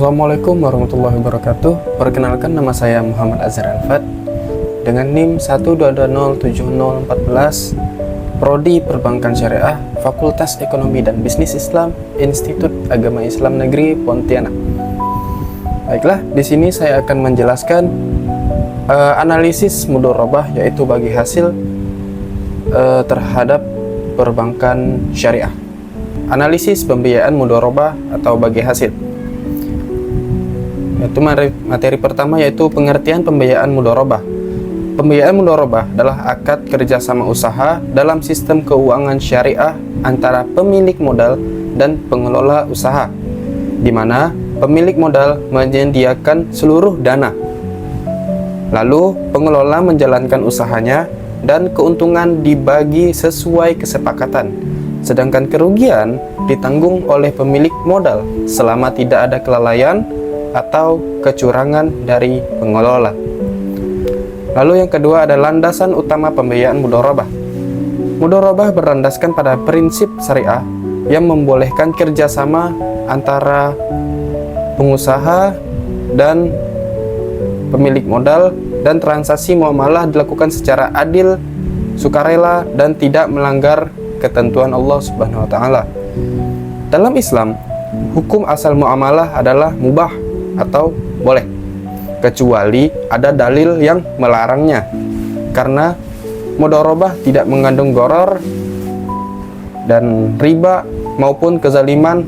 Assalamualaikum warahmatullahi wabarakatuh. Perkenalkan, nama saya Muhammad Azhar Alfat dengan NIM 1220714, Prodi Perbankan Syariah, Fakultas Ekonomi dan Bisnis Islam, Institut Agama Islam Negeri Pontianak. Baiklah, di sini saya akan menjelaskan analisis mudharabah, yaitu bagi hasil terhadap perbankan syariah. Analisis pembiayaan mudharabah atau bagi hasil. Yaitu materi pertama, yaitu pengertian pembiayaan mudharabah. Pembiayaan mudharabah adalah akad kerjasama usaha dalam sistem keuangan syariah antara pemilik modal dan pengelola usaha, di mana pemilik modal menyediakan seluruh dana, lalu pengelola menjalankan usahanya dan keuntungan dibagi sesuai kesepakatan, sedangkan kerugian ditanggung oleh pemilik modal selama tidak ada kelalaian atau kecurangan dari pengelola. Lalu yang kedua ada landasan utama pembiayaan mudharabah. Mudharabah berlandaskan pada prinsip syariah yang membolehkan kerjasama antara pengusaha dan pemilik modal, dan transaksi muamalah dilakukan secara adil, sukarela, dan tidak melanggar ketentuan Allah Subhanahu wa Ta'ala. Dalam Islam, hukum asal muamalah adalah mubah atau boleh, kecuali ada dalil yang melarangnya, karena mudharabah tidak mengandung gharar dan riba maupun kezaliman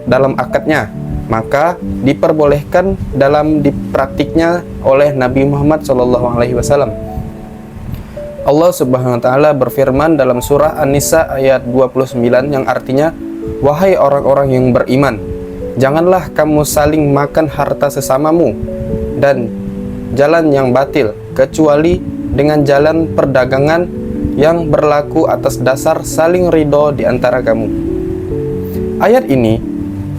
dalam akadnya, maka diperbolehkan dalam dipraktiknya oleh Nabi Muhammad SAW. Allah Subhanahu wa Ta'ala berfirman dalam surah An-Nisa ayat 29 yang artinya, "Wahai orang-orang yang beriman, janganlah kamu saling makan harta sesamamu dan jalan yang batil, kecuali dengan jalan perdagangan yang berlaku atas dasar saling ridho di antara kamu." Ayat ini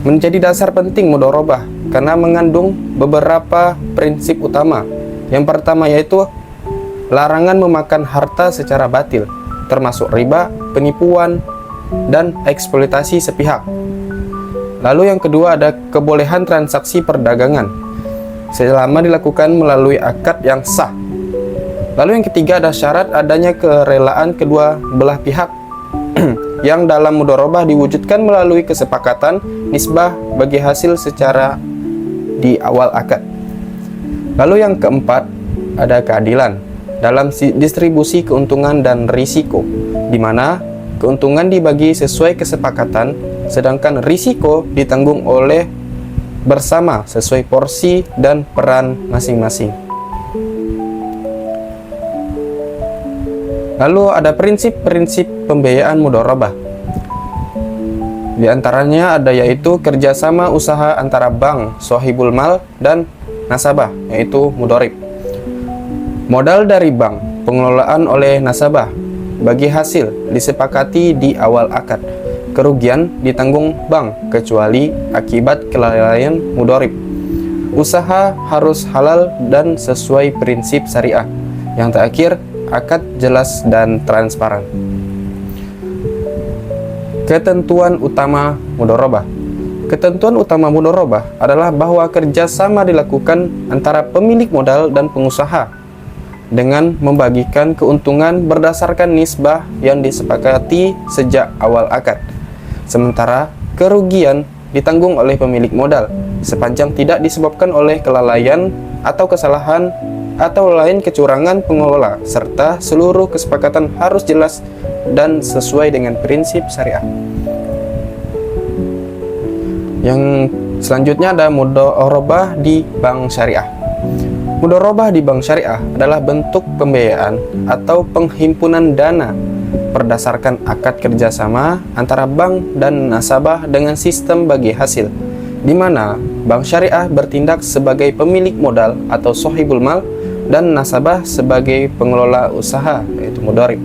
menjadi dasar penting mudharabah karena mengandung beberapa prinsip utama. Yang pertama yaitu larangan memakan harta secara batil, termasuk riba, penipuan, dan eksploitasi sepihak. Lalu yang kedua ada kebolehan transaksi perdagangan selama dilakukan melalui akad yang sah. Lalu yang ketiga ada syarat adanya kerelaan kedua belah pihak yang dalam mudharabah diwujudkan melalui kesepakatan nisbah bagi hasil secara di awal akad. Lalu yang keempat ada keadilan dalam distribusi keuntungan dan risiko, di mana keuntungan dibagi sesuai kesepakatan, sedangkan risiko ditanggung oleh bersama sesuai porsi dan peran masing-masing. Lalu ada prinsip-prinsip pembiayaan mudharabah. Di antaranya ada yaitu kerjasama usaha antara bank, sohibul mal, dan nasabah, yaitu mudharib. Modal dari bank, pengelolaan oleh nasabah, bagi hasil disepakati di awal akad. Kerugian ditanggung bank kecuali akibat kelalaian mudharib. Usaha harus halal dan sesuai prinsip syariah. Yang terakhir, akad jelas dan transparan. Ketentuan utama mudharabah. Ketentuan utama mudharabah adalah bahwa kerjasama dilakukan antara pemilik modal dan pengusaha dengan membagikan keuntungan berdasarkan nisbah yang disepakati sejak awal akad. Sementara kerugian ditanggung oleh pemilik modal sepanjang tidak disebabkan oleh kelalaian atau kesalahan atau lain kecurangan pengelola, serta seluruh kesepakatan harus jelas dan sesuai dengan prinsip syariah. Yang selanjutnya ada mudharabah di bank syariah. Mudharabah di bank syariah adalah bentuk pembiayaan atau penghimpunan dana berdasarkan akad kerjasama antara bank dan nasabah dengan sistem bagi hasil, di mana bank syariah bertindak sebagai pemilik modal atau sohibul mal dan nasabah sebagai pengelola usaha, yaitu mudharib.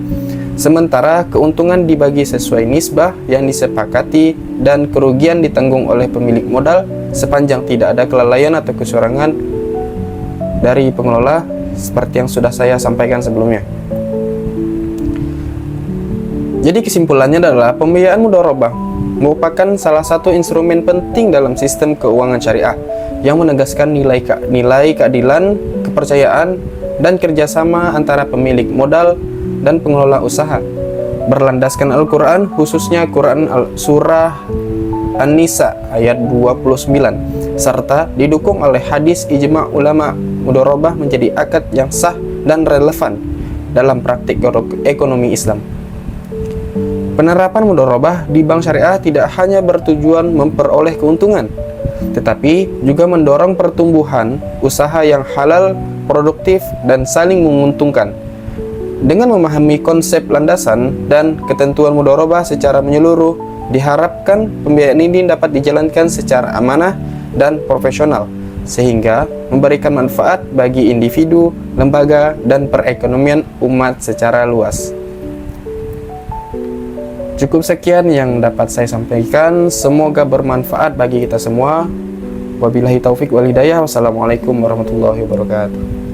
Sementara keuntungan dibagi sesuai nisbah yang disepakati dan kerugian ditanggung oleh pemilik modal sepanjang tidak ada kelalaian atau kecurangan dari pengelola, seperti yang sudah saya sampaikan sebelumnya. Jadi kesimpulannya adalah pembiayaan mudharabah merupakan salah satu instrumen penting dalam sistem keuangan syariah yang menegaskan nilai keadilan, kepercayaan, dan kerjasama antara pemilik modal dan pengelola usaha. Berlandaskan Al-Quran, khususnya Quran Surah An-Nisa ayat 29, serta didukung oleh hadis ijma' ulama, mudharabah menjadi akad yang sah dan relevan dalam praktik ekonomi Islam. Penerapan mudharabah di bank syariah tidak hanya bertujuan memperoleh keuntungan, tetapi juga mendorong pertumbuhan usaha yang halal, produktif, dan saling menguntungkan. Dengan memahami konsep landasan dan ketentuan mudharabah secara menyeluruh, diharapkan pembiayaan ini dapat dijalankan secara amanah dan profesional, sehingga memberikan manfaat bagi individu, lembaga, dan perekonomian umat secara luas. Cukup sekian yang dapat saya sampaikan, semoga bermanfaat bagi kita semua. Wabillahi taufik wal hidayah. Wassalamualaikum warahmatullahi wabarakatuh.